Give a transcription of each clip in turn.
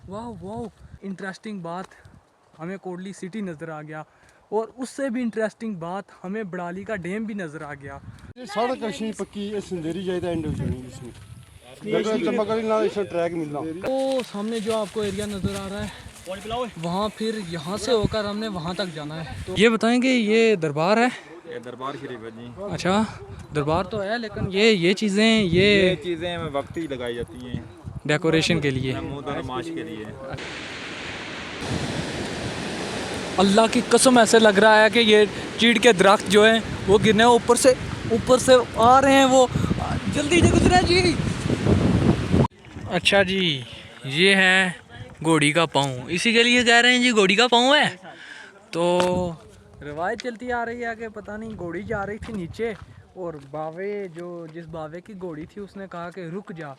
वाह वाह, इंटरेस्टिंग बात, हमें कोटली सिटी नज़र आ गया और उससे भी इंटरेस्टिंग बात हमें बड़ाली का डैम भी नज़र आ गया। ये सड़क अच्छी पक्की संदेरी जाए एंड हो जानी इसमें चंबा ना इसमें ट्रैक मिलना। तो सामने जो आपको एरिया नज़र आ रहा है वहाँ फिर यहाँ से होकर हमने वहाँ तक जाना है। तो ये बताएंगे ये दरबार है? ये दरबार शरीफ है जी। अच्छा, दरबार तो है लेकिन ये चीज़ें वक्त ही लगाई जाती हैं डेकोरेशन के लिए, नमाज के लिए। अल्लाह की कसम ऐसे लग रहा है कि ये चीड़ के दरख्त जो हैं वो गिरने ऊपर से आ रहे हैं, वो जल्दी से गुजरे जी। अच्छा जी, ये है घोड़ी का पाँव, इसी के लिए कह रहे हैं जी घोड़ी का पाँव है। तो रवायत चलती आ रही है कि पता नहीं घोड़ी जा रही थी नीचे और जिस बावे की घोड़ी थी उसने कहा कि रुक जा।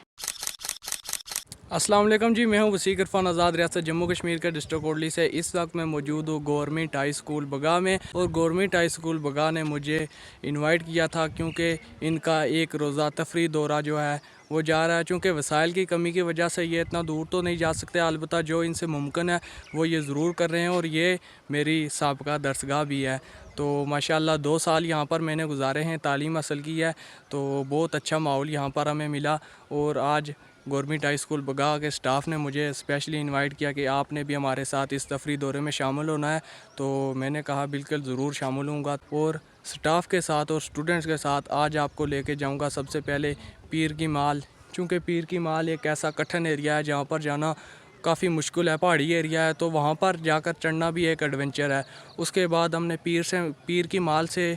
अस्सलाम वालेकुम जी, मैं हूं वसीक इरफान आज़ाद, रियासत जम्मू कश्मीर के डिस्ट्रिक्ट कोटली से। इस वक्त मैं मौजूद हूं गवर्नमेंट हाई स्कूल बगा में और गवर्नमेंट हाई स्कूल बगा ने मुझे इनवाइट किया था क्योंकि इनका एक रोज़ा तफरी दौरा जो है वो जा रहा है। चूँकि वसाइल की कमी की वजह से ये इतना दूर तो नहीं जा सकते, अलबत्ता जो इनसे मुमकिन है वो ये ज़रूर कर रहे हैं और ये मेरी साबका दरसगाह भी है। तो माशाल्लाह 2 साल यहाँ पर मैंने गुजारे हैं, तालीम हासिल की है, तो बहुत अच्छा माहौल यहाँ पर हमें मिला। और आज गवर्नमेंट हाई स्कूल बगा के स्टाफ़ ने मुझे स्पेशली इनवाइट किया कि आपने भी हमारे साथ इस तफरी दौरे में शामिल होना है। तो मैंने कहा बिल्कुल ज़रूर शामिल होऊंगा और स्टाफ़ के साथ और स्टूडेंट्स के साथ आज आपको लेके जाऊंगा सबसे पहले पीर की माल। चूँकि पीर की माल एक ऐसा कठिन एरिया है जहाँ पर जाना काफ़ी मुश्किल है, पहाड़ी एरिया है, तो वहाँ पर जाकर चढ़ना भी एक एडवेंचर है। उसके बाद हमने पीर की माल से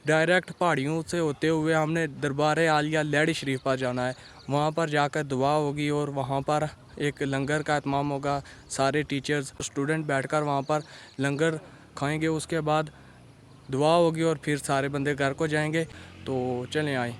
डायरेक्ट पहाड़ियों से होते हुए हमने दरबार आलिया लहड़ी शरीफ पर जाना है। वहाँ पर जाकर दुआ होगी और वहाँ पर एक लंगर का एहतमाम होगा। सारे टीचर्स स्टूडेंट बैठकर वहाँ पर लंगर खाएंगे, उसके बाद दुआ होगी और फिर सारे बंदे घर को जाएंगे। तो चलें आए।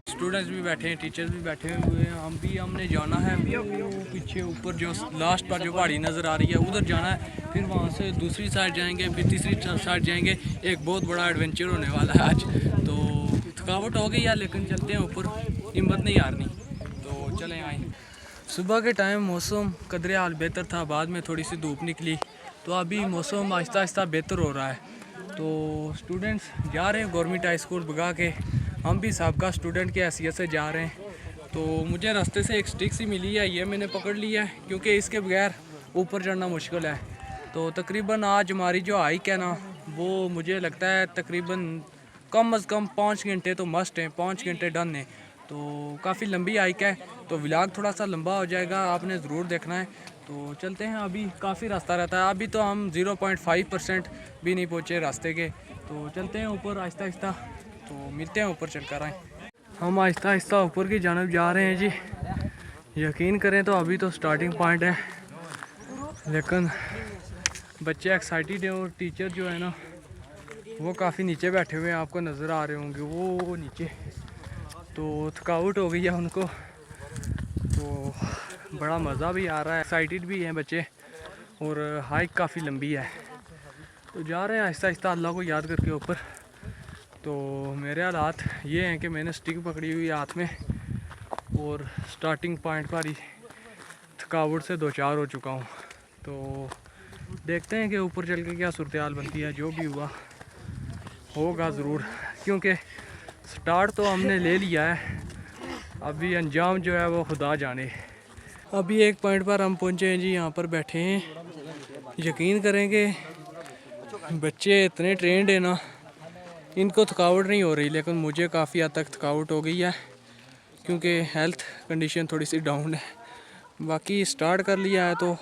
स्टूडेंट्स भी बैठे हैं, टीचर्स भी बैठे हुए हैं। हमने जाना है पीछे ऊपर जो लास्ट पर जो पहाड़ी नज़र आ रही है उधर जाना है, फिर वहाँ से दूसरी साइड जाएंगे, फिर तीसरी साइड जाएंगे। एक बहुत बड़ा एडवेंचर होने वाला है आज। तो थकावट हो गई यार, लेकिन चलते हैं ऊपर, हिम्मत नहीं हारनी। तो चलें आए। सुबह के टाइम मौसम कदरे हाल बेहतर था, बाद में थोड़ी सी धूप निकली, तो अभी मौसम आहिस्ता आहिस्ता बेहतर हो रहा है। तो स्टूडेंट्स जा रहे हैं गवर्नमेंट हाई स्कूल बगा के, हम भी साबका स्टूडेंट की हैसियत से जा रहे हैं। तो मुझे रास्ते से एक स्टिक सी मिली है, ये मैंने पकड़ लिया है क्योंकि इसके बगैर ऊपर चढ़ना मुश्किल है। तो तकरीबन आज हमारी जो हाइक है ना, वो मुझे लगता है तकरीबन कम अज़ कम 5 घंटे तो मस्ट हैं, 5 घंटे डन है। तो काफ़ी लंबी हाइक है, तो व्लॉग थोड़ा सा लंबा हो जाएगा, आपने ज़रूर देखना है। तो चलते हैं, अभी काफ़ी रास्ता रहता है, अभी तो हम 0.5% भी नहीं पहुँचे रास्ते के। तो चलते हैं ऊपर आहिस्ता आहिस्ता, तो मिलते हैं ऊपर चढ़कर आए। हम आहिस्ता आहिस्ता ऊपर की जानब जा रहे हैं जी। यकीन करें तो अभी तो स्टार्टिंग पॉइंट है, लेकिन बच्चे एक्साइटेड हैं और टीचर जो है ना वो काफ़ी नीचे बैठे हुए हैं, आपको नज़र आ रहे होंगे वो नीचे। तो थकावट हो गई है उनको, तो बड़ा मज़ा भी आ रहा है, एक्साइटेड भी हैं बच्चे और हाइक काफ़ी लंबी है। तो जा रहे हैं आहिस्ता आहिस्ता अल्लाह को याद करके ऊपर। तो मेरे हालात ये हैं कि मैंने स्टिक पकड़ी हुई हाथ में और स्टार्टिंग पॉइंट पर ही थकावट से दो चार हो चुका हूँ। तो देखते हैं कि ऊपर चल के क्या सूरत हाल बनती है, जो भी हुआ होगा ज़रूर। क्योंकि स्टार्ट तो हमने ले लिया है, अभी अंजाम जो है वो खुदा जाने। अभी एक पॉइंट पर हम पहुँचे हैं जी, यहाँ पर बैठे हैं। यकीन करेंगे बच्चे इतने ट्रेंड है ना, इनको थकावट नहीं हो रही, लेकिन मुझे काफ़ी हद तक थकावट हो गई है क्योंकि हेल्थ कंडीशन थोड़ी सी डाउन है। बाकी स्टार्ट कर लिया है तो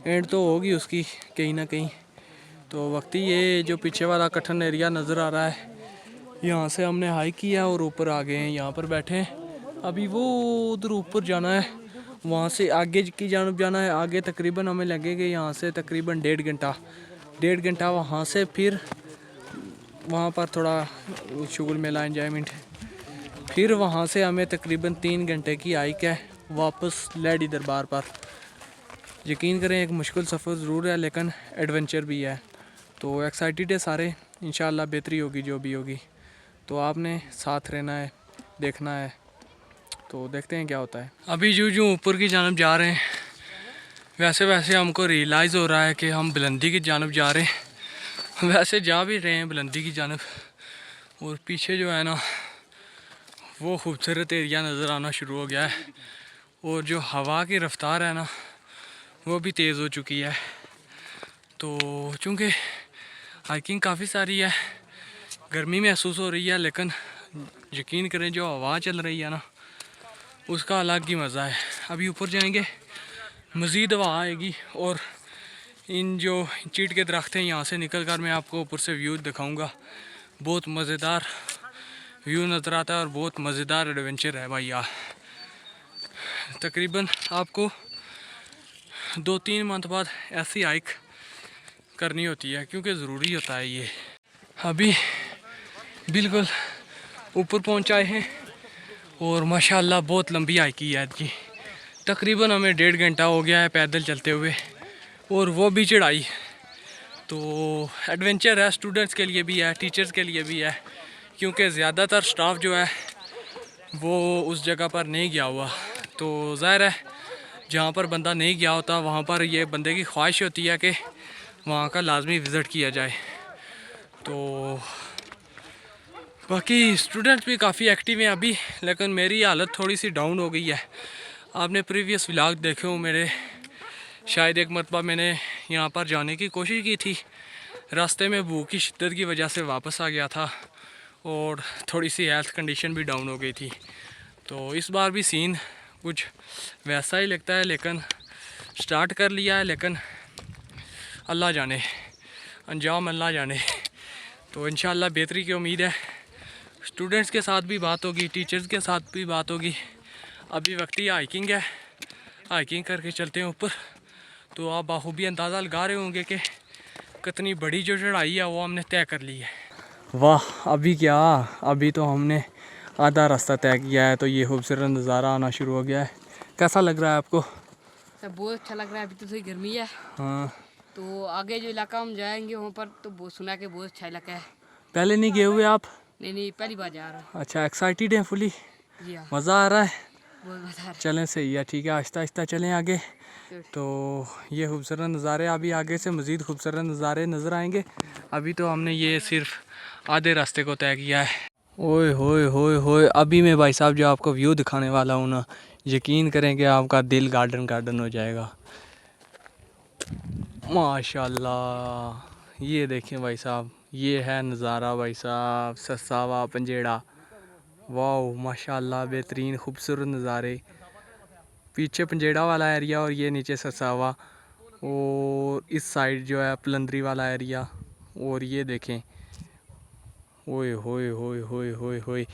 एंड तो होगी उसकी कहीं ना कहीं। तो वक्ती ये जो पीछे वाला कठिन एरिया नज़र आ रहा है, यहाँ से हमने हाइक किया और ऊपर आ गए हैं, यहाँ पर बैठे हैं। अभी वो उधर ऊपर जाना है, वहाँ से आगे की जानब जाना है। आगे तकरीबन हमें लगेगा यहाँ से तकरीबन 1.5 घंटा वहाँ से, फिर वहाँ पर थोड़ा शुगल मेला एंजॉयमेंट, फिर वहाँ से हमें तकरीबन 3 घंटे की हाइक है वापस लेडी दरबार पर। यकीन करें एक मुश्किल सफ़र ज़रूर है लेकिन एडवेंचर भी है। तो एक्साइटेड है सारे, इंशाल्लाह बेहतरी होगी जो भी होगी। तो आपने साथ रहना है, देखना है, तो देखते हैं क्या होता है। अभी जो ऊपर की जानब जा रहे हैं, वैसे वैसे हमको रियलाइज़ हो रहा है कि हम बुलंदी की जानब जा रहे हैं। वैसे जा भी रहे हैं बुलंदी की जानब, और पीछे जो है ना वो खूबसूरत एरिया नज़र आना शुरू हो गया है, और जो हवा की रफ्तार है ना वो भी तेज़ हो चुकी है। तो चूँकि हाइकिंग काफ़ी सारी है, गर्मी महसूस हो रही है, लेकिन यकीन करें जो हवा चल रही है ना उसका अलग ही मज़ा है। अभी ऊपर जाएंगे मज़ीद हवा आएगी, और इन जो चीट के दरख्त हैं यहाँ से निकल कर मैं आपको ऊपर से व्यू दिखाऊंगा। बहुत मज़ेदार व्यू नज़र आता है और बहुत मज़ेदार एडवेंचर है भाई यार। तकरीबन आपको 2-3 मंथ बाद ऐसी हाइक करनी होती है क्योंकि ज़रूरी होता है ये। अभी बिल्कुल ऊपर पहुँच आए हैं और माशाल्लाह बहुत लंबी हाइक की है जी। तकरीबन हमें 1.5 घंटा हो गया है पैदल चलते हुए, और वो भी चढ़ाई। तो एडवेंचर है, स्टूडेंट्स के लिए भी है, टीचर्स के लिए भी है, क्योंकि ज़्यादातर स्टाफ जो है वो उस जगह पर नहीं गया हुआ। तो ज़ाहिर है जहाँ पर बंदा नहीं गया होता वहाँ पर ये बंदे की ख्वाहिश होती है कि वहाँ का लाजमी विज़िट किया जाए। तो बाकी स्टूडेंट्स भी काफ़ी एक्टिव हैं अभी, लेकिन मेरी हालत थोड़ी सी डाउन हो गई है। आपने प्रीवियस व्लॉग देखे हो मेरे, शायद एक मरतबा मैंने यहाँ पर जाने की कोशिश की थी, रास्ते में भूख की शिद्दत की वजह से वापस आ गया था और थोड़ी सी हेल्थ कंडीशन भी डाउन हो गई थी। तो इस बार भी सीन कुछ वैसा ही लगता है, लेकिन स्टार्ट कर लिया है, लेकिन अल्लाह जाने, अंजाम अल्लाह जाने। तो इंशाल्लाह बेहतरी की उम्मीद है। स्टूडेंट्स के साथ भी बात होगी, टीचर्स के साथ भी बात होगी। अभी वक्ती हाइकिंग है, हाइकिंग करके चलते हैं ऊपर। तो आप बाखूबी अंदाज़ा लगा रहे होंगे कि कितनी बड़ी जो चढ़ाई है वो हमने तय कर ली है। वाह, अभी क्या, अभी तो हमने आधा रास्ता तय किया है, तो ये खूबसूरत नज़ारा आना शुरू हो गया है। कैसा लग रहा है आपको? बहुत अच्छा लग रहा है। अभी तो थोड़ी गर्मी है। हाँ, तो आगे जो इलाका हम जाएंगे वहाँ पर तो बहुत सुना के बहुत अच्छा इलाका है। पहले नहीं गए हुए आप? नहीं, पहली बार जा रहा हूँ। अच्छा, एक्साइटेड है फुली? जी हाँ, मज़ा आ रहा है? बहुत मज़ा आ रहा चलें, सही है, ठीक है, आहिस्ता आहिस्ता चलें आगे। है। तो ये खूबसूरत नज़ारे, अभी आगे से मज़ीद खूबसूरत नज़ारे नज़र आएंगे। अभी तो हमने ये सिर्फ आधे रास्ते को तय किया है। ओए होए होए होए, अभी मैं भाई साहब जो आपको व्यू दिखाने वाला हूँ ना, यकीन करेंगे आपका दिल गार्डन गार्डन हो जाएगा। माशाल्लाह, ये देखें भाई साहब, ये है नज़ारा भाई साहब, ससावा पंजेड़ा। वाह माशाल्लाह, बेहतरीन खूबसूरत नज़ारे। पीछे पंजेड़ा वाला एरिया और ये नीचे ससावा, और इस साइड जो है पलंदरी वाला एरिया। और ये देखें, ओए होए होए होए होए होए,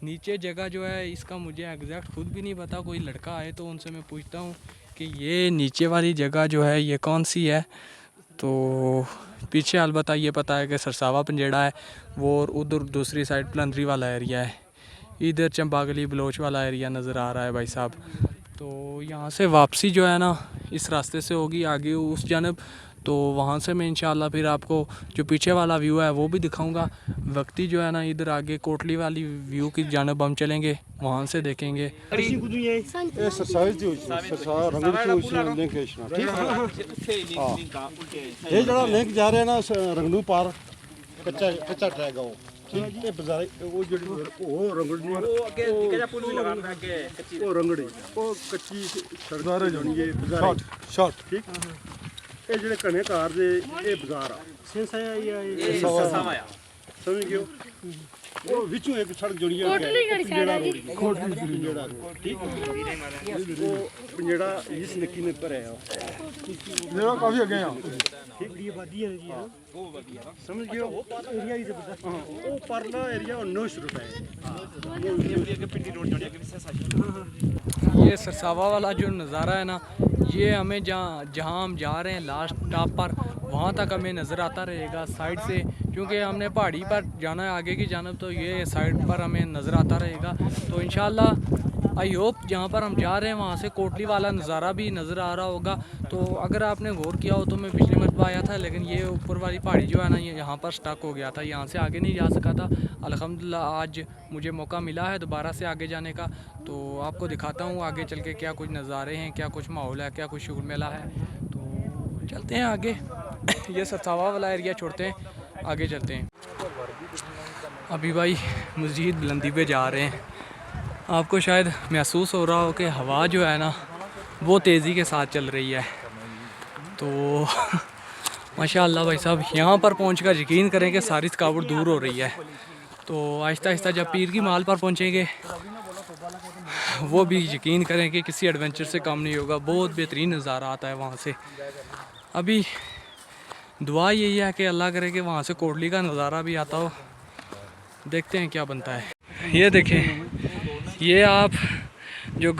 नीचे जगह जो है इसका मुझे एग्जैक्ट खुद भी नहीं पता। कोई लड़का आए तो उनसे मैं पूछता हूँ कि ये नीचे वाली जगह जो है ये कौन सी है। तो पीछे अलबत्ता ये पता है कि सरसावा पंजेड़ा है वो, और उधर दूसरी साइड पलंदरी वाला एरिया है। इधर चंपागली बलोच वाला एरिया नज़र आ रहा है भाई साहब। तो यहाँ से वापसी जो है ना इस रास्ते से होगी आगे उस जानब। तो वहाँ से मैं इंशाल्लाह फिर आपको जो पीछे वाला व्यू है वो भी दिखाऊंगा। वक्ती जो है ना इधर आगे कोटली वाली व्यू की जानब हम चलेंगे, वहाँ से देखेंगे। ये सरसाई जो सरसार रंगड़ से उस लिंक है, ठीक है। ये जरा लिंक जा रहे हैं ना रंगड़ू पार, कच्चा कच्चा ट्रैक है वो, ठीक है बाजार वो जो रंगड़ी वो अगे निका जा पुल भी लगाना अगे कच्ची वो रंगड़ी वो कच्ची सरदार जोनी ये बाजार शॉट ठीक ये ਜਿਹੜੇ ਘਣੇ ਘਰ ਦੇ ਇਹ ਬਾਜ਼ਾਰ ਆ ਸੇਸਾ ਜਾਂ ਇਹ सवाया ਸਮਝ ਗਿਓ ਉਹ ਵਿੱਚੋਂ ਇੱਕ ਸੜਕ ਜੁੜੀ ਹੈ ਕੋਟਲੀ ਕਿਹੜੀ ਸਾਈਡ ਆ ਜੀ ਕੋਟਲੀ ਜਿਹੜਾ ਠੀਕ ਉਹ ਜਿਹੜਾ ਇਸ ਨੱਕੀ ਨੇ ਭਰਿਆ ਜਿਹੜਾ ਕਾਫੀ ਅੱਗੇ ਆ ਠੀਕ ਬੜੀ ਆਬਾਦੀ ਹੈ ਜੀ ਉਹ ਵਧੀਆ ਸਮਝ ਗਿਓ ਏਰੀਆ ਹੀ ਜ਼ਬਰਦਸਤ ਹਾਂ ਉਹ ਪਰਲਾ ਏਰੀਆ 19 रुपए ये सरसावा वाला जो नज़ारा है ना, ये हमें जहाँ हम जा रहे हैं लास्ट टॉप पर, वहाँ तक हमें नज़र आता रहेगा साइड से, क्योंकि हमने पहाड़ी पर जाना है आगे की जानब, तो ये साइड पर हमें नज़र आता रहेगा। तो इंशाल्लाह आई होप जहाँ पर हम जा रहे हैं वहाँ से कोटली वाला नज़ारा भी नज़र आ रहा होगा। तो अगर आपने गौर किया हो तो मैं पिछली मरतबा आया था, लेकिन ये ऊपर वाली पहाड़ी जो है ना, ये यहाँ पर स्टक हो गया था, यहाँ से आगे नहीं जा सका था। अल्हम्दुलिल्लाह आज मुझे मौका मिला है दोबारा से आगे जाने का, तो आपको दिखाता हूँ आगे चल के क्या कुछ नज़ारे हैं, क्या कुछ माहौल है, क्या कुछ शुगर मेला है। तो चलते हैं आगे ये सरसावा वाला एरिया छोड़ते हैं, आगे चलते हैं। अभी भाई मज़ीद बुलंदी पे जा रहे हैं। आपको शायद महसूस हो रहा हो कि हवा जो है ना वो तेज़ी के साथ चल रही है। तो माशाअल्लाह भाई साहब, यहाँ पर पहुँचकर यकीन करें कि सारी थकावट दूर हो रही है। तो आहिस्ता आहिस्ता जब पीर की माल पर पहुँचेंगे वो भी यकीन करें कि किसी एडवेंचर से कम नहीं होगा। बहुत बेहतरीन नज़ारा आता है वहाँ से। अभी दुआ यही है कि अल्लाह करे कि वहाँ से कोटली का नज़ारा भी आता हो। देखते हैं क्या बनता है। ये देखें, ये आप जो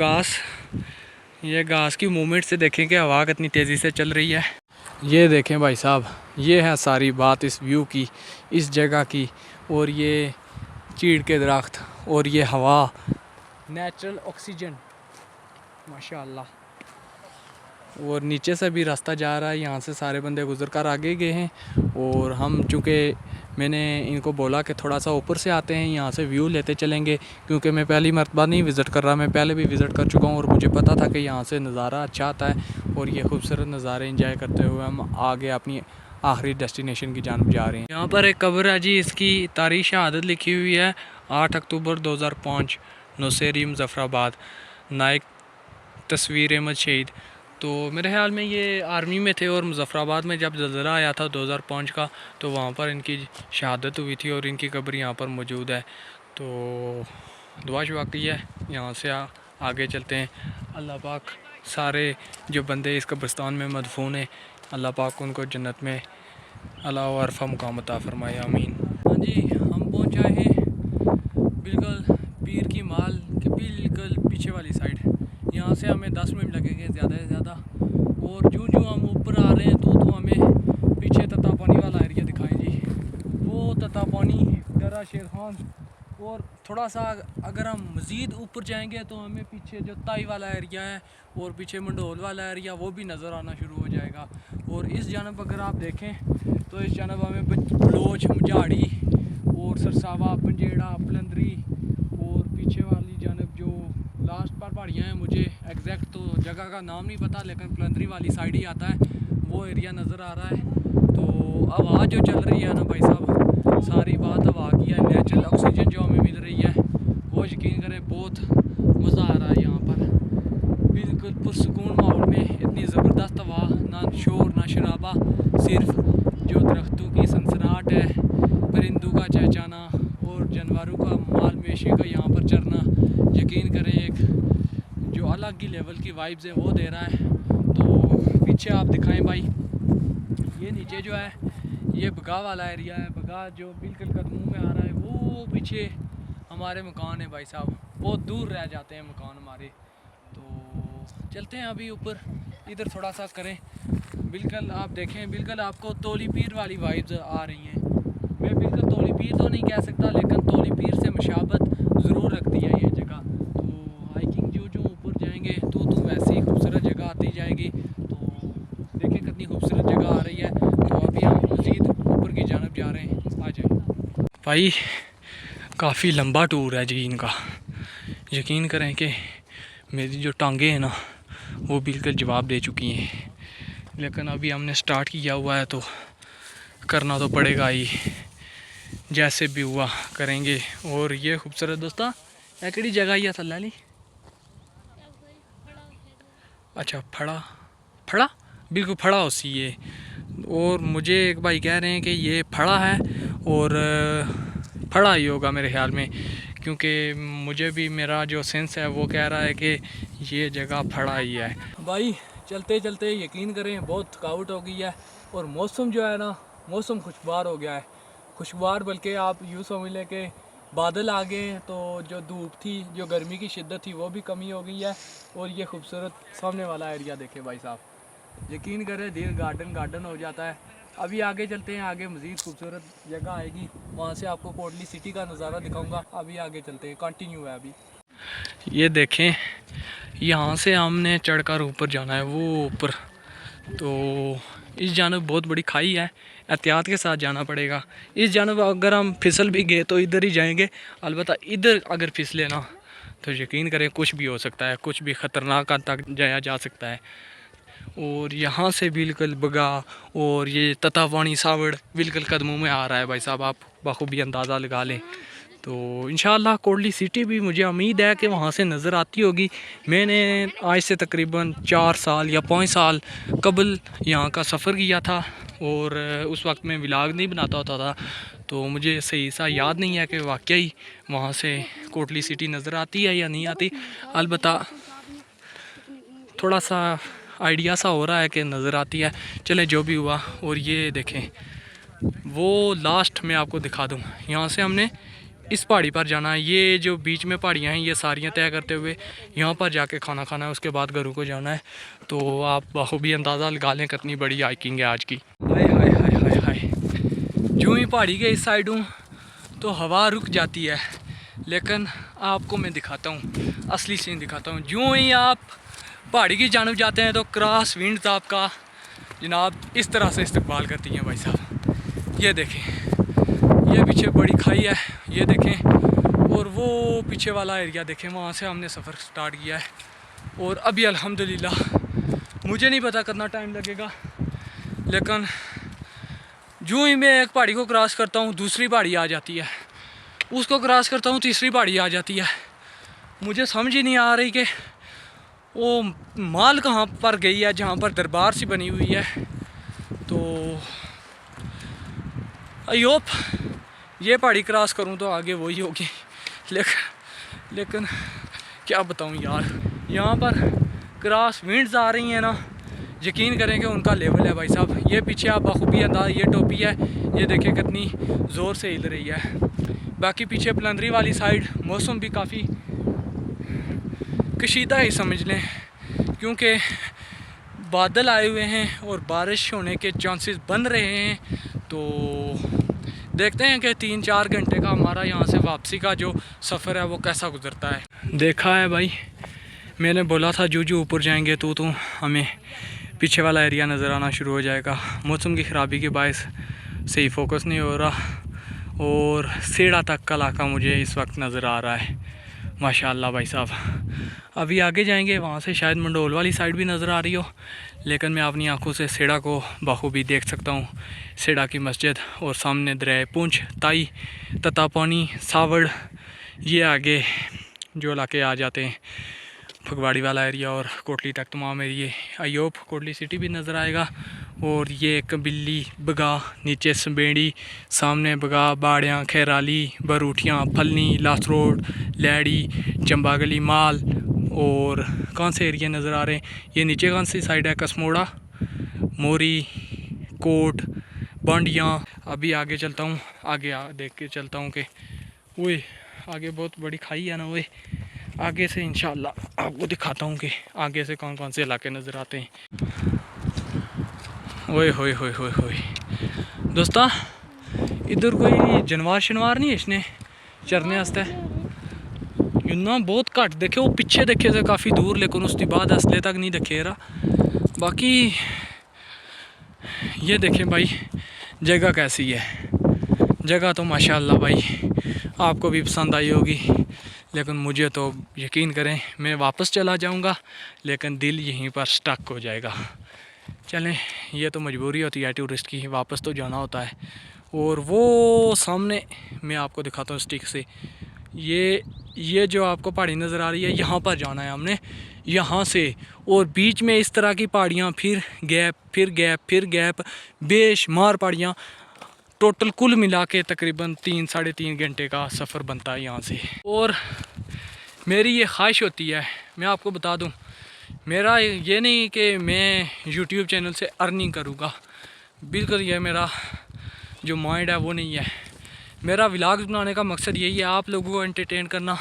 ये घास की मूवमेंट से देखें कि हवा कितनी तेज़ी से चल रही है। ये देखें भाई साहब, ये है सारी बात इस व्यू की, इस जगह की। और ये चीड़ के दरख्त और ये हवा, नेचुरल ऑक्सीजन माशाअल्लाह। और नीचे से भी रास्ता जा रहा है, यहाँ से सारे बंदे गुजर कर आगे गए हैं। और हम चूँकि मैंने इनको बोला कि थोड़ा सा ऊपर से आते हैं, यहाँ से व्यू लेते चलेंगे, क्योंकि मैं पहली मरतबा नहीं विज़िट कर रहा, मैं पहले भी विज़िट कर चुका हूँ और मुझे पता था कि यहाँ से नज़ारा अच्छा आता है। और ये खूबसूरत नज़ारे इंजॉय करते हुए हम आगे अपनी आखिरी डेस्टिनेशन की जानब जा रहे हैं। यहाँ पर एक कब्र है जी, इसकी तारीख़ शहादत लिखी हुई है 8 अक्टूबर 2005 नौशेरी मुज़फ़्फ़राबाद, नायक तस्वीर अहमद शहीद। तो मेरे ख्याल में ये आर्मी में थे और मुज़फ़्फ़राबाद में जब ज़लज़ला आया था 2005 का, तो वहाँ पर इनकी शहादत हुई थी और इनकी कब्र यहाँ पर मौजूद है। तो दुआ वाकई है। यहाँ से आगे चलते हैं। अल्लाह पाक सारे जो बंदे इस कब्रिस्तान में मदफून हैं, अल्लाह पाक उनको जन्नत में अला व अरफ़ा मुक़ाम अता फ़रमाए, आमीन। हाँ जी, हम पहुँच आए हैं बिल्कुल पीर की माल के बिल्कुल पीछे वाली साइड। यहाँ से हमें 10 मिनट लगेंगे ज़्यादा से ज़्यादा। और जो हम ऊपर आ रहे हैं तो हमें पीछे तता पानी वाला एरिया दिखाएं जी, वो तता पानी, डरा शेर खान। और थोड़ा सा अगर हम मज़ीद ऊपर जाएंगे तो हमें पीछे जो ताई वाला एरिया है और पीछे मंडोल वाला एरिया वो भी नज़र आना शुरू हो जाएगा। और इस जानब अगर आप देखें तो इस जानब हमें बलोच, मझाड़ी और सरसावा, पंजेड़ा, पलंदरी, और पीछे वाली जानब जो लास्ट पर पहाड़ियाँ हैं, मुझे एग्जैक्ट तो जगह का नाम नहीं पता, लेकिन पलंदरी वाली साइड ही आता है, वो एरिया नज़र आ रहा है। तो हवा जो चल रही है ना भाई साहब, सारी बात हवा की है। नेचुरल ऑक्सीजन जो हमें मिल रही है वो यकीन करें बहुत मज़ा आ रहा है। यहाँ पर बिल्कुल पुरसुकून माहौल में इतनी ज़बरदस्त हवा, ना शोर ना शराबा, सिर्फ जो दरख्तों की सनसनाहट है, परिंदों का चहचहाना और जानवरों का माल मवेशी का यहाँ पर चरना, यकीन करें एक जो अलग ही लेवल की वाइब्स है वो दे रहा है। तो पीछे आप दिखाएं भाई, ये नीचे जो है ये बगा वाला एरिया है, बगा जो बिल्कुल कदमों में आ रहा है। वो पीछे हमारे मकान है भाई साहब, बहुत दूर रह जाते हैं मकान हमारे। तो चलते हैं अभी ऊपर, इधर थोड़ा सा करें। बिल्कुल आप देखें, बिल्कुल आपको तोली पीर वाली वाइब्स आ रही हैं। मैं बिल्कुल तोली पीर तो नहीं कह सकता, लेकिन तोली पीर से मुशाबत ज़रूर रखती है ये जगह। तो हाइकिंग जो ऊपर जाएंगे तो वैसे ही खूबसूरत जगह आती जाएगी। तो देखें कितनी खूबसूरत जगह आ रही है। तो अभी हम मज़ीद ऊपर की जानब जा रहे हैं, आ जाए भाई। काफ़ी लंबा टूर है जी इनका, यकीन करें कि मेरी जो टांगें हैं ना वो बिल्कुल जवाब दे चुकी हैं, लेकिन अभी हमने स्टार्ट किया हुआ है तो करना तो पड़ेगा ही। जैसे भी हुआ करेंगे। और ये खूबसूरत दोस्ता यह केड़ी जगह ही थल्ला ली? अच्छा फड़ा, फड़ा बिल्कुल फड़ा उसी ये। और मुझे एक भाई कह रहे हैं कि ये फड़ा है और फड़ा ही होगा मेरे ख्याल में, क्योंकि मुझे भी मेरा जो सेंस है वो कह रहा है कि ये जगह फड़ा ही है। भाई चलते चलते यकीन करें बहुत थकावट हो गई है और मौसम जो है ना, मौसम खुशगवार हो गया है। खुशगवार बल्कि आप यूँ समझ लें कि बादल आ गए हैं, तो जो धूप थी, जो गर्मी की शिद्दत थी वो भी कमी हो गई है। और ये खूबसूरत सामने वाला एरिया देखें भाई साहब, यकीन करें दिल गार्डन गार्डन हो जाता है। अभी आगे चलते हैं, आगे मज़ीद खूबसूरत जगह आएगी, वहाँ से आपको कोटली सिटी का नज़ारा दिखाऊंगा। अभी आगे चलते हैं, कंटिन्यू है अभी। ये देखें यहाँ से हमने चढ़कर ऊपर जाना है, वो ऊपर। तो इस जानब बहुत बड़ी खाई है, एहतियात के साथ जाना पड़ेगा। इस जानब अगर हम फिसल भी गए तो इधर ही जाएंगे, अलबत्ता इधर अगर फिसले ना तो यकीन करें कुछ भी हो सकता है, कुछ भी ख़तरनाक तक जाया जा सकता है। और यहाँ से बिल्कुल बगा और ये ततावानी सावड़ बिल्कुल कदमों में आ रहा है भाई साहब, आप बखूबी अंदाज़ा लगा लें। तो इंशाल्लाह कोटली सिटी भी मुझे उम्मीद है कि वहाँ से नज़र आती होगी। मैंने आज से तकरीबन 4 साल या 5 साल कबल यहाँ का सफ़र किया था और उस वक्त मैं व्लॉग नहीं बनाता होता था, तो मुझे सही सा याद नहीं है कि वाकई वहाँ से कोटली सिटी नज़र आती है या नहीं आती। अलबत्ता थोड़ा सा आइडिया सा हो रहा है कि नज़र आती है। चलें जो भी हुआ। और ये देखें वो लास्ट में आपको दिखा दूँ, यहाँ से हमने इस पहाड़ी पर जाना है। ये जो बीच में पहाड़ियाँ हैं ये सारियाँ तय करते हुए यहाँ पर जाके खाना खाना है, उसके बाद घरों को जाना है। तो आप बखूबी अंदाज़ा लगा लें कितनी बड़ी हाइकिंग है आज की। हाय हाय हाय हाय हाय, जो ही पहाड़ी के इस साइड हूँ तो हवा रुक जाती है, लेकिन आपको मैं दिखाता हूँ, असली सीन दिखाता हूँ। जो ही आप पहाड़ी की जानब जाते हैं तो क्रॉस विंड्स आपका जनाब इस तरह से इस्तकबाल करती हैं भाई साहब। ये देखें, ये पीछे बड़ी खाई है, ये देखें। और वो पीछे वाला एरिया देखें, वहाँ से हमने सफ़र स्टार्ट किया है। और अभी अल्हम्दुलिल्लाह मुझे नहीं पता कितना टाइम लगेगा, लेकिन जो ही मैं एक पहाड़ी को क्रॉस करता हूँ दूसरी पहाड़ी आ जाती है, उसको क्रॉस करता हूँ तीसरी पहाड़ी आ जाती है। मुझे समझ ही नहीं आ रही कि वो माल कहाँ पर गई है, जहाँ पर दरबार सी बनी हुई है। तो आई होप ये पहाड़ी क्रॉस करूँ तो आगे वही होगी, लेकिन क्या बताऊँ यार, यहाँ पर क्रॉस विंड्स आ रही हैं ना, यकीन करें कि उनका लेवल है भाई साहब। ये पीछे आप बखूबी अंदाज, ये टोपी है, ये देखें कितनी ज़ोर से हिल रही है। बाकी पीछे पलंदरी वाली साइड मौसम भी काफ़ी कशीदा ही समझ लें, क्योंकि बादल आए हुए हैं और बारिश होने के चांसेस बन रहे हैं। तो देखते हैं कि 3-4 घंटे का हमारा यहाँ से वापसी का जो सफ़र है वो कैसा गुजरता है। देखा है भाई, मैंने बोला था जो ऊपर जाएंगे तो हमें पीछे वाला एरिया नज़र आना शुरू हो जाएगा। मौसम की ख़राबी के बायस सही फोकस नहीं हो रहा और सेड़ा तक का इलाका मुझे इस वक्त नज़र आ रहा है माशाल्लाह भाई साहब। अभी आगे जाएंगे, वहाँ से शायद मंडोल वाली साइड भी नज़र आ रही हो, लेकिन मैं अपनी आंखों से सेड़ा को बखूबी देख सकता हूँ। सेड़ा की मस्जिद और सामने दरिया पुंछ, ताई, ततापानी, सावड़, ये आगे जो इलाके आ जाते हैं, फगवाड़ी वाला एरिया और कोटली तक तमाम एरिए। आई होप कोटली सिटी भी नज़र आएगा। और ये कबिल्ली, बगा, नीचे संबेड़ी, सामने बगा, बाड़ियाँ, खैराली, बरूठियाँ, फलनी, लासरोड, लैड़ी, चंबागली, माल। और कौन से एरिया नज़र आ रहे हैं, ये नीचे कौन सी साइड है, कसमोड़ा, मोरी, कोट, बांडियाँ। अभी आगे चलता हूँ, आगे देख के चलता हूँ कि वो आगे बहुत बड़ी खाई है ना, वो आगे से इंशाल्लाह आपको दिखाता हूँ कि आगे से कौन कौन से इलाके नज़र आते हैं। ओए होए होए होए होए दोस्ता, इधर कोई जानवर शनवार नहीं है इसने चरने आस्ते इन्ना बहुत घट देखे। वो पिछे देखे थे काफ़ी दूर, लेकिन उसके बाद असले तक नहीं दिखे रहा। बाकी ये देखें भाई जगह कैसी है, जगह तो माशाल्लाह भाई आपको भी पसंद आई होगी, लेकिन मुझे तो यकीन करें मैं वापस चला जाऊंगा, लेकिन दिल यहीं पर स्टक हो जाएगा। चलें, ये तो मजबूरी होती है टूरिस्ट की, वापस तो जाना होता है। और वो सामने मैं आपको दिखाता हूँ स्टिक से, ये जो आपको पहाड़ी नज़र आ रही है, यहाँ पर जाना है हमने, यहाँ से। और बीच में इस तरह की पहाड़ियाँ, फिर गैप, फिर गैप, फिर गैप, बेशुमार पहाड़ियाँ। टोटल कुल मिला के तकरीबन 3-3.5 घंटे का सफ़र बनता है यहाँ से। और मेरी ये ख्वाहिश होती है, मैं आपको बता दूँ, मेरा ये नहीं कि मैं यूट्यूब चैनल से अर्निंग करूँगा, बिल्कुल ये मेरा जो माइंड है वो नहीं है। मेरा व्लॉग्स बनाने का मकसद यही है, आप लोगों को एंटरटेन करना,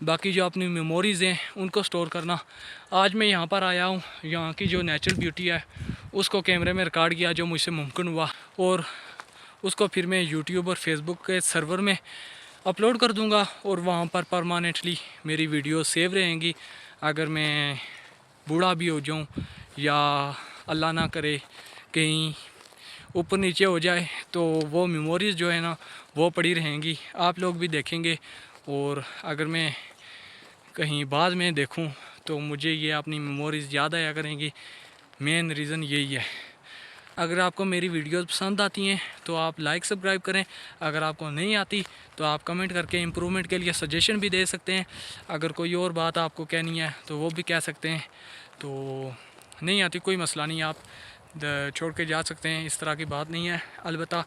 बाकी जो अपनी मेमोरीज़ हैं उनको स्टोर करना। आज मैं यहाँ पर आया हूँ, यहाँ की जो नेचुरल ब्यूटी है उसको कैमरे में रिकॉर्ड किया, जो मुझसे मुमकिन हुआ, और उसको फिर मैं यूट्यूब और फेसबुक के सर्वर में अपलोड कर दूँगा और वहाँ पर परमानेंटली मेरी वीडियो सेव रहेंगी। अगर मैं बूढ़ा भी हो जाऊँ या अल्लाह ना करे कहीं ऊपर नीचे हो जाए, तो वो मेमोरीज़ जो है ना वो पड़ी रहेंगी, आप लोग भी देखेंगे। और अगर मैं कहीं बाद में देखूं तो मुझे ये अपनी मेमोरीज़ याद आया करेंगी। मेन रीज़न यही है। अगर आपको मेरी वीडियोस पसंद आती हैं तो आप लाइक सब्सक्राइब करें, अगर आपको नहीं आती तो आप कमेंट करके इम्प्रूवमेंट के लिए सजेशन भी दे सकते हैं। अगर कोई और बात आपको कहनी है तो वो भी कह सकते हैं। तो नहीं आती कोई मसला नहीं, आप छोड़ के जा सकते हैं, इस तरह की बात नहीं है। अलबत्ता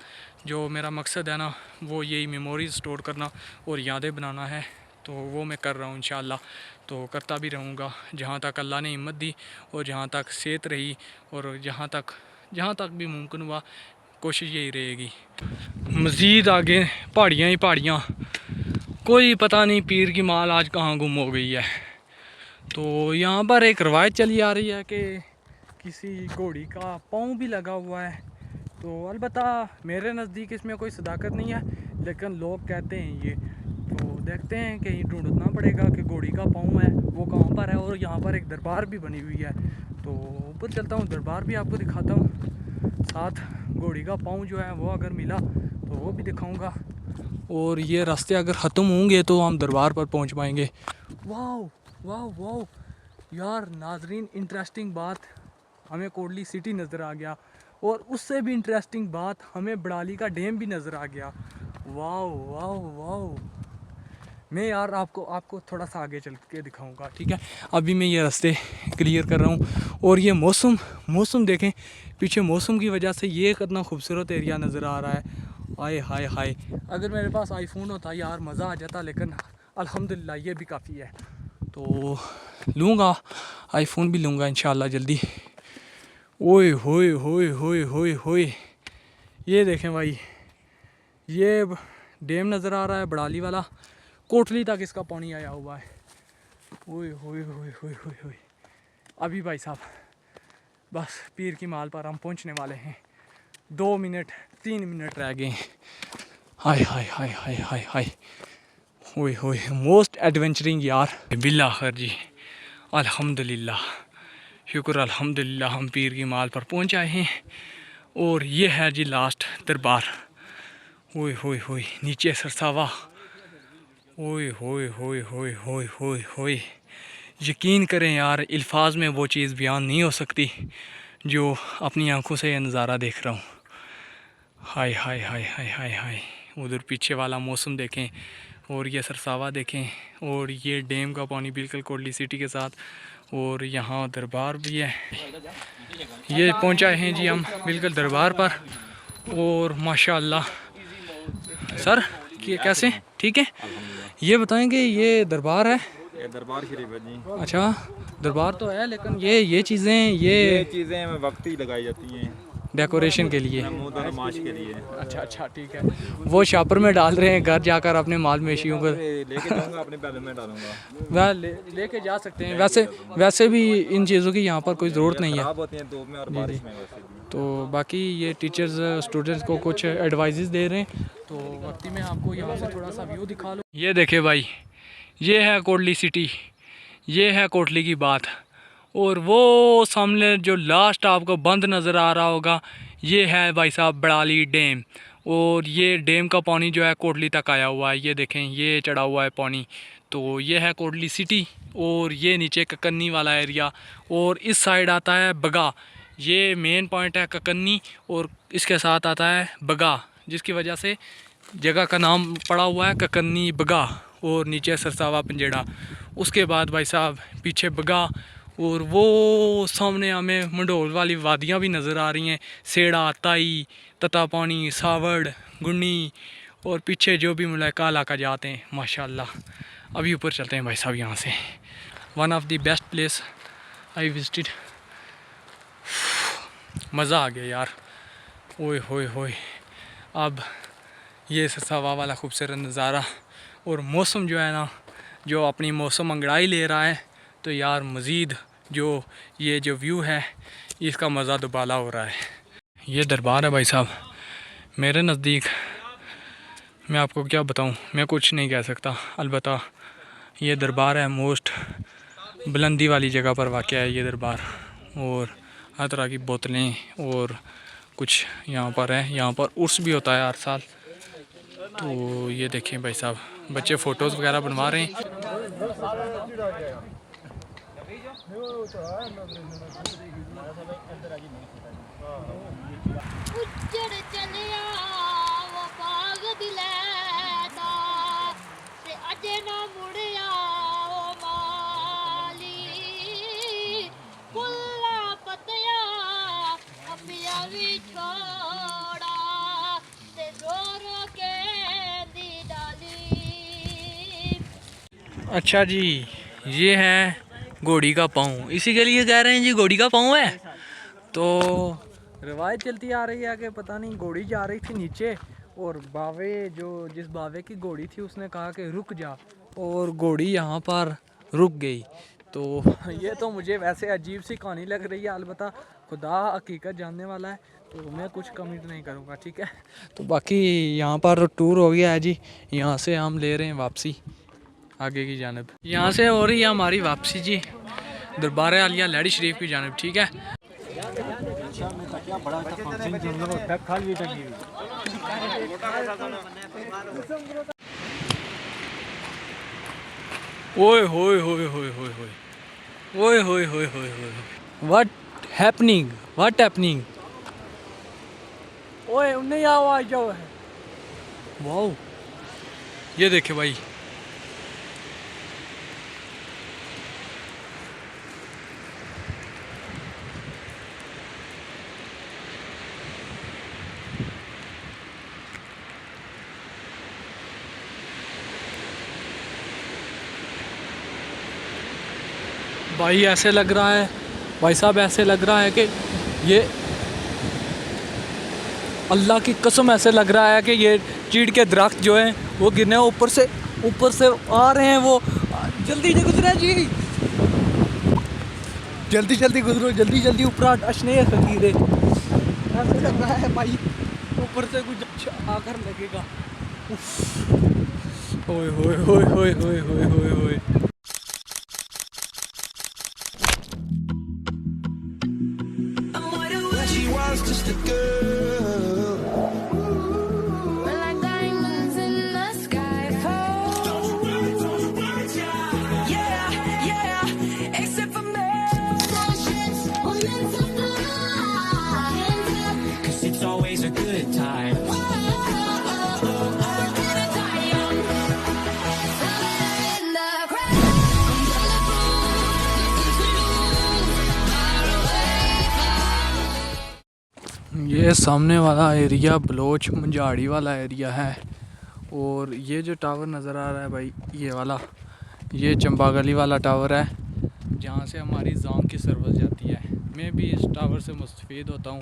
जो मेरा मकसद है ना वो यही मेमोरीज़ स्टोर करना और यादें बनाना है, तो वो मैं कर रहा हूँ इंशाअल्लाह, तो करता भी रहूँगा जहाँ तक अल्लाह ने हिम्मत दी और जहाँ तक सेहत रही और जहाँ तक भी मुमकिन हुआ, कोशिश यही रहेगी। मज़ीद आगे पहाड़ियाँ ही पहाड़ियाँ, कोई पता नहीं पीर की माल आज कहाँ गुम हो गई है। तो यहाँ पर एक रवायत चली आ रही है कि किसी घोड़ी का पाँव भी लगा हुआ है। तो अलबत्ता मेरे नज़दीक इसमें कोई सदाकत नहीं है, लेकिन लोग कहते हैं ये, तो देखते हैं, कहीं ढूंढना पड़ेगा कि घोड़ी का पाँव है वो कहाँ पर है। और यहाँ पर एक दरबार भी बनी हुई है, तो ऊपर चलता हूँ, दरबार भी आपको दिखाता हूँ, साथ घोड़ी का पाँव जो है वो अगर मिला तो वो भी दिखाऊँगा। और ये रास्ते अगर ख़त्म होंगे तो हम दरबार पर पहुँच पाएंगे। वाह वाह वाह यार नाजरीन, इंटरेस्टिंग बात, हमें कोटली सिटी नज़र आ गया, और उससे भी इंटरेस्टिंग बात, हमें बड़ाली का डैम भी नज़र आ गया। वाह वाह वाह, मैं यार आपको थोड़ा सा आगे चल के दिखाऊंगा, ठीक है। अभी मैं ये रास्ते क्लियर कर रहा हूँ। और ये मौसम देखें, पीछे मौसम की वजह से ये कितना खूबसूरत एरिया नज़र आ रहा है। आए हाय हाय, अगर मेरे पास आईफोन होता यार मज़ा आ जाता, लेकिन अल्हम्दुलिल्लाह ये भी काफ़ी है। तो लूँगा आईफोन भी लूँगा इंशाल्लाह जल्दी। ओए होए होए होए होए होए, ये देखें भाई, ये डैम नज़र आ रहा है बड़ाली वाला, कोटली तक इसका पानी आया हुआ है। ओए होए होए होए होए होए, अभी भाई साहब बस पीर की माल पर हम पहुंचने वाले हैं, 2 मिनट 3 मिनट रह गए हैं। हाय हाय हाय हाय हाय हाय, ओए होए, मोस्ट एडवेंचरिंग यार। बिल्लाखिर जी अल्हम्दुलिल्लाह, शुक्र अल्हम्दुलिल्लाह, हम पीर की माल पर पहुंच आए हैं। और ये है जी लास्ट दरबार। ओए होए होए, नीचे सरसावा, ओए होए होए होए होए होए होए, यकीन करें यार, अल्फाज में वो चीज़ बयान नहीं हो सकती जो अपनी आंखों से यह नज़ारा देख रहा हूँ। हाय हाय हाय हाय हाय हाय, उधर पीछे वाला मौसम देखें और ये सरसावा देखें, और ये डैम का पानी बिल्कुल कोटली सिटी के साथ, और यहाँ दरबार भी है। ये पहुँचाए हैं जी हम बिल्कुल दरबार पर। और माशाल्लाह सर, कैसे ठीक है, ये बताएंगे ये दरबार है? ये दरबार शरीफ है जी। अच्छा, दरबार तो है, लेकिन ये चीज़ें ये चीज़ें वक्त ही लगाई जाती हैं डेकोरेशन के लिए, नमाज के लिए। अच्छा ठीक है। वो शापर में डाल रहे हैं, घर जाकर अपने माल मवेशियों को लेके जाऊंगा, अपने बैग में डालूंगा। वह लेके जा सकते हैं। वैसे भी इन चीज़ों की यहाँ पर कोई ज़रूरत नहीं है, खराब होती हैं धूप में और बारिश में वैसे भी। तो बाकी ये टीचर्स स्टूडेंट्स को कुछ एडवाइजेस दे रहे हैं। तो वक्ती मैं आपको यहाँ से थोड़ा सा व्यू दिखा लूँ। ये देखे भाई, ये है कोटली सिटी, ये है कोटली की बात। और वो सामने जो लास्ट आपको बंद नज़र आ रहा होगा, ये है भाई साहब बड़ाली डैम। और ये डैम का पानी जो है कोटली तक आया हुआ है, ये देखें ये चढ़ा हुआ है पानी। तो ये है कोटली सिटी, और ये नीचे ककन्नी वाला एरिया, और इस साइड आता है बगा। ये मेन पॉइंट है ककन्नी, और इसके साथ आता है बगा, जिसकी वजह से जगह का नाम पड़ा हुआ है ककन्नी बगा और नीचे सरसावा पंजेड़ा। उसके बाद भाई साहब पीछे बगा और वो सामने हमें मंडोल वाली वादियाँ भी नज़र आ रही हैं, सेड़ा, ताई, ततापानी, सावड़, गुन्नी और पीछे जो भी मुलाका इलाका जाते हैं माशाल्लाह। अभी ऊपर चलते हैं भाई साहब यहाँ से। One of the best place I visited. मज़ा आ गया यार, ओए होए होए। अब ये सरसावा वाला खूबसूरत नज़ारा और मौसम जो है ना, जो अपनी मौसम अंगड़ाई ले रहा है, तो यार मज़ीद जो ये जो व्यू है इसका मज़ा दुबाला हो रहा है। ये दरबार है भाई साहब मेरे नज़दीक। मैं आपको क्या बताऊं, मैं कुछ नहीं कह सकता। अलबत्ता ये दरबार है, मोस्ट बुलंदी वाली जगह पर वाक़ है ये दरबार, और हर तरह की बोतलें और कुछ यहाँ पर है। यहाँ पर उर्स भी होता है हर साल। तो ये देखें भाई साहब, बच्चे फ़ोटोज़ वगैरह बनवा रहे हैं। अच्छा जी, ये है घोड़ी का पाँव, इसी के लिए कह रहे हैं जी घोड़ी का पाँव है। तो रवायत चलती आ रही है कि पता नहीं घोड़ी जा रही थी नीचे और बावे जो जिस बावे की घोड़ी थी उसने कहा कि रुक जा, और घोड़ी यहाँ पर रुक गई। तो ये तो मुझे वैसे अजीब सी कहानी लग रही है, अलबत्ता खुदा हकीकत जानने वाला है, तो मैं कुछ कमेंट नहीं करूँगा, ठीक है। तो बाकी यहाँ पर टूर हो गया है जी, यहाँ से हम ले रहे हैं वापसी आगे की जानब। यहाँ से हो रही है हमारी वापसी जी दरबार आलिया लहड़ी शरीफ की जानब, ठीक है। ओए होए होए होए होए होए ओए होए होए होए होए, व्हाट हैपनिंग, व्हाट हैपनिंग। ओए उन्हें आवाज जाओ है, वाओ ये देखे भाई। भाई ऐसे लग रहा है भाई साहब, ऐसे लग रहा है कि ये अल्लाह की कसम ऐसे लग रहा है कि ये चीड़ के दरख्त जो हैं वो गिरने ऊपर से आ रहे हैं। वो जल्दी से गुजरे जी, जल्दी जल्दी गुजरो, जल्दी जल्दी ऊपर टच नहीं है फकीरे। ऐसे लग रहा है भाई ऊपर से कुछ आकर लगेगा। ओए होए होए होए होए होए होए होए। Just a girl. We're like diamonds in the sky. Yeah, yeah, except for me. Cause it's always a good time. ये सामने वाला एरिया बलोच मंझाड़ी वाला एरिया है, और ये जो टावर नज़र आ रहा है भाई ये वाला, ये चंबा गली वाला टावर है जहाँ से हमारी जाम की सर्विस जाती है। मैं भी इस टावर से मुस्तफ़ीद होता हूँ।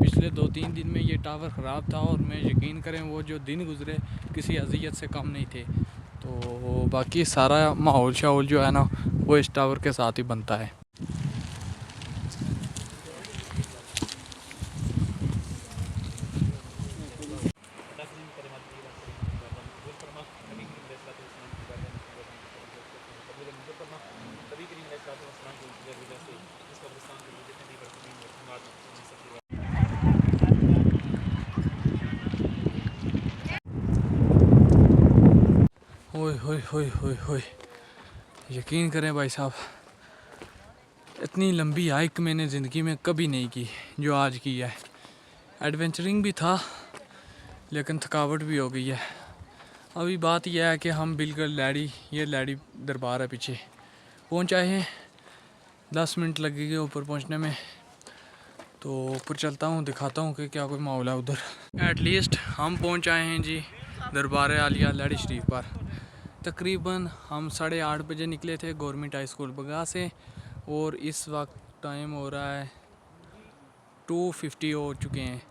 पिछले 2-3 दिन में ये टावर ख़राब था और मैं यकीन करें वो जो दिन गुज़रे किसी अज़ियत से कम नहीं थे। तो बाकी सारा माहौल शाहौल जो है ना वो इस टावर के साथ ही बनता है। ओए होए होए होए होए, यकीन करें भाई साहब इतनी लंबी हाइक मैंने ज़िंदगी में कभी नहीं की जो आज की है। एडवेंचरिंग भी था लेकिन थकावट भी हो गई है। अभी बात यह है कि हम बिल्कुल लैडी दरबार है पीछे पहुँच आए हैं। 10 मिनट लगेंगे ऊपर पहुँचने में, तो ऊपर चलता हूँ, दिखाता हूँ कि क्या कोई माहौल है उधर। एटलीस्ट हम पहुँच आए हैं जी दरबार आलिया लैडी शरीफ पर। तकरीबन हम 8:30 बजे निकले थे गवर्नमेंट हाई स्कूल बगा से, और इस वक्त टाइम हो रहा है 2:50 हो चुके हैं।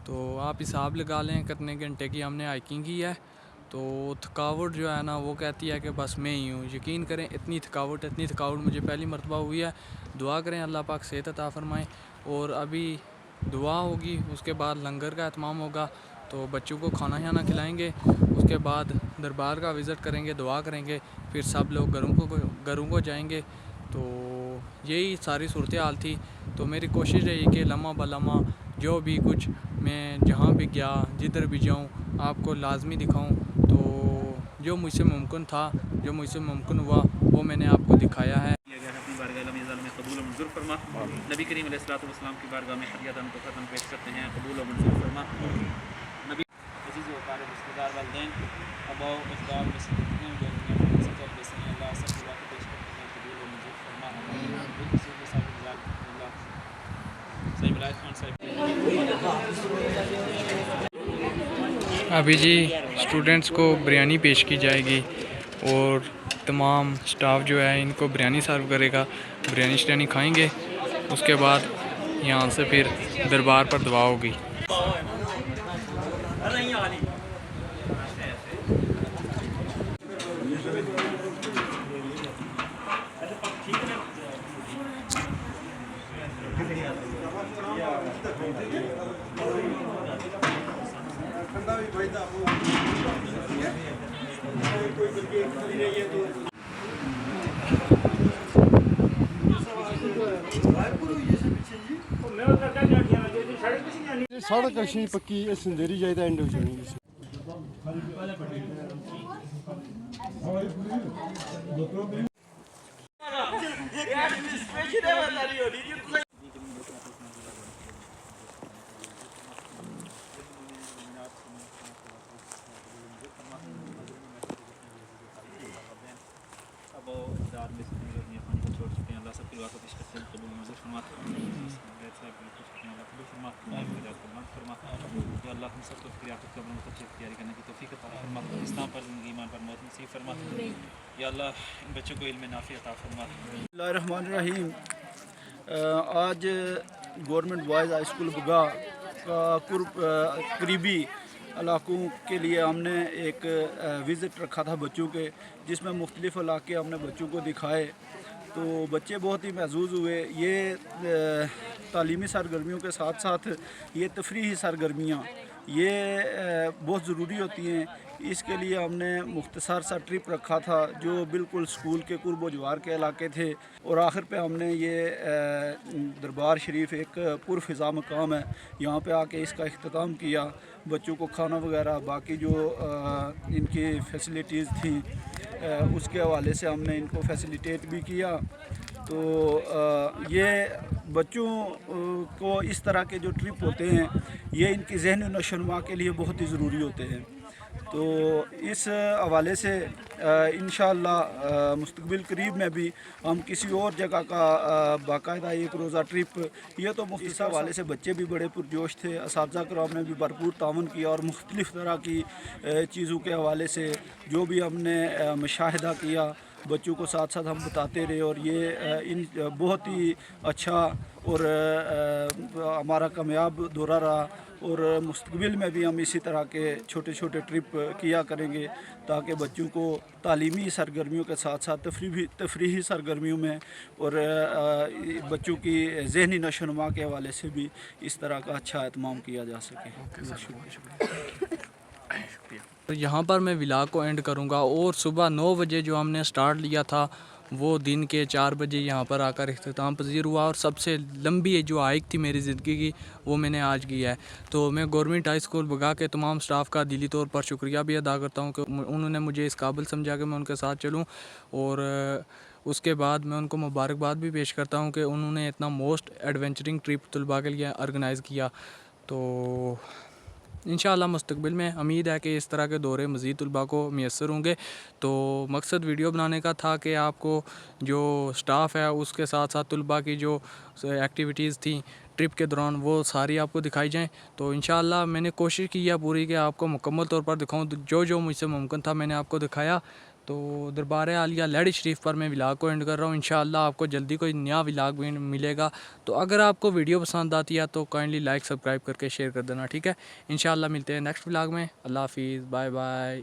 तो आप हिसाब लगा लें कितने घंटे की हमने हाइकिंग की है। तो थकावट जो है ना वो कहती है कि बस मैं ही हूँ। यकीन करें इतनी थकावट मुझे पहली मरतबा हुई है। दुआ करें अल्लाह पाक सेहत अता फरमाए। और अभी दुआ होगी, उसके बाद लंगर का एहतमाम होगा, तो बच्चों को खाना शाना खिलाएंगे। उसके बाद दरबार का विज़िट करेंगे, दुआ करेंगे, फिर सब लोग घरों को जाएंगे। तो यही सारी सूरत हाल थी। तो मेरी कोशिश रही कि लम्हा बलम्हा जो भी कुछ मैं जहाँ भी गया, जिधर भी जाऊँ, आपको लाजमी दिखाऊँ। तो जो मुझसे मुमकिन था, जो मुझसे मुमकिन हुआ, वो मैंने आपको दिखाया है। अपनी बारगाह में कबूल और मंजूर फरमा। नबी करीम अलैहिस्सलाम की बारगाह में हदियातन तो ख़त्म पेश करते हैं, कबूल और मंजूर फरमा। नबी अज़ीज़ व क़ारिब रिश्तेदार वालिदैन अबा अजदाद में से जितने भी लोग हैं सब बेसन अल्लाह सब की बात पेश करते हैं, कबूल और मंजूर फरमा। सही बिलाल खान साहब अभी जी स्टूडेंट्स को बिरयानी पेश की जाएगी, और तमाम स्टाफ जो है इनको बिरयानी सर्व करेगा। बिरयानी श्रयानी खाएंगे, उसके बाद यहाँ से फिर दरबार पर दुआ होगी। सड़क अच्छी पक्की संदेरी जाए एंड हो जानी। छोड़ चुके हैं, अल्लाह सबकी दुआ को पेश करते हैं, कबूल मंजूर फरमा। अल्लाह हम सबको क़यामत कब्र में तैयारी करने की तौफीक अता फरमा। इस्लाम पर ज़िंदगी, ईमान पर मौत नसीब फरमा। या अल्लाह इन बच्चों को इल्म नाफ़ी अता फरमा। बिस्मिल्लाहिर्रहमानिर्रहीम। आज गवर्नमेंट बॉयज़ हाई स्कूल बगा का करीबी इलाकों के लिए हमने एक विज़िट रखा था बच्चों के, जिसमें मुख्तलिफ़ इलाके हमने बच्चों को दिखाए। तो बच्चे बहुत ही महजूज़ हुए। ये तालीमी सरगर्मियों के साथ साथ ये तफरीही सरगर्मियाँ ये बहुत ज़रूरी होती हैं। इसके लिए हमने मुख्तसर सा ट्रिप रखा था जो बिल्कुल स्कूल के कुर्ब व जवार के इलाके थे, और आखिर पे हमने ये दरबार शरीफ एक पुरफ़िज़ा मकाम है, यहाँ पे आके इसका इख्तिताम किया। बच्चों को खाना वगैरह बाकी जो इनकी फैसिलिटीज़ थी उसके हवाले से हमने इनको फैसिलिटेट भी किया। तो ये बच्चों को इस तरह के जो ट्रिप होते हैं ये इनकी ज़हनी नशोनुमा के लिए बहुत ही ज़रूरी होते हैं। तो इस हवाले से इंशाअल्लाह मुस्तक़बिल करीब में भी हम किसी और जगह का बाकायदा एक रोज़ा ट्रिप, ये तो इस हवाले से बच्चे भी बड़े पुरजोश थे, असातिज़ा कराम ने भी भरपूर तावन किया, और मुख्तलिफ़ तरह की चीज़ों के हवाले से जो भी हमने मुशाहिदा किया बच्चों को साथ साथ हम बताते रहे, और ये इन बहुत ही अच्छा और हमारा कामयाब दौरा रहा। और मुस्तक़बिल में भी हम इसी तरह के छोटे छोटे ट्रिप किया करेंगे, ताकि बच्चों को तालीमी सरगर्मियों के साथ साथ तफरीही सरगर्मियों में और बच्चों की ज़हनी नशोनुमा के हवाले से भी इस तरह का अच्छा एहतमाम किया जा सके। तो यहाँ पर मैं व्लॉग को एंड करूँगा, और सुबह 9 बजे जो हमने स्टार्ट लिया था वो दिन के 4 बजे यहाँ पर आकर इख्तिताम पज़ीर हुआ, और सबसे लंबी जो हाइक थी मेरी ज़िंदगी की वो मैंने आज की है। तो मैं गवर्नमेंट हाई स्कूल बगा के तमाम स्टाफ का दिली तौर पर शुक्रिया भी अदा करता हूँ कि उन्होंने मुझे इस काबिल समझा कि मैं उनके साथ चलूँ, और उसके बाद मैं उनको मुबारकबाद भी पेश करता हूँ कि उन्होंने इतना मोस्ट एडवेंचरिंग ट्रिप तलबा के लिए ऑर्गेनाइज़ किया। तो इंशाअल्लाह मुस्तकबिल में उम्मीद है कि इस तरह के दौरे मज़ीद तलबा को मैसर होंगे। तो मकसद वीडियो बनाने का था कि आपको जो स्टाफ है उसके साथ साथ तलबा की जो एक्टिविटीज़ थी ट्रिप के दौरान वो सारी आपको दिखाई जाएं। तो इंशाअल्लाह मैंने कोशिश की है पूरी कि आपको मुकम्मल तौर पर दिखाऊं, जो जो मुझसे मुमकिन था मैंने आपको दिखाया। तो दरबार आलिया लहड़ी शरीफ पर मैं व्लॉग को एंड कर रहा हूँ। इंशाअल्लाह आपको जल्दी कोई नया व्लॉग भी मिलेगा। तो अगर आपको वीडियो पसंद आती है तो काइंडली लाइक सब्सक्राइब करके शेयर कर देना, ठीक है। इंशाअल्लाह मिलते हैं नेक्स्ट व्लॉग में। अल्लाह हाफिज़, बाय बाय।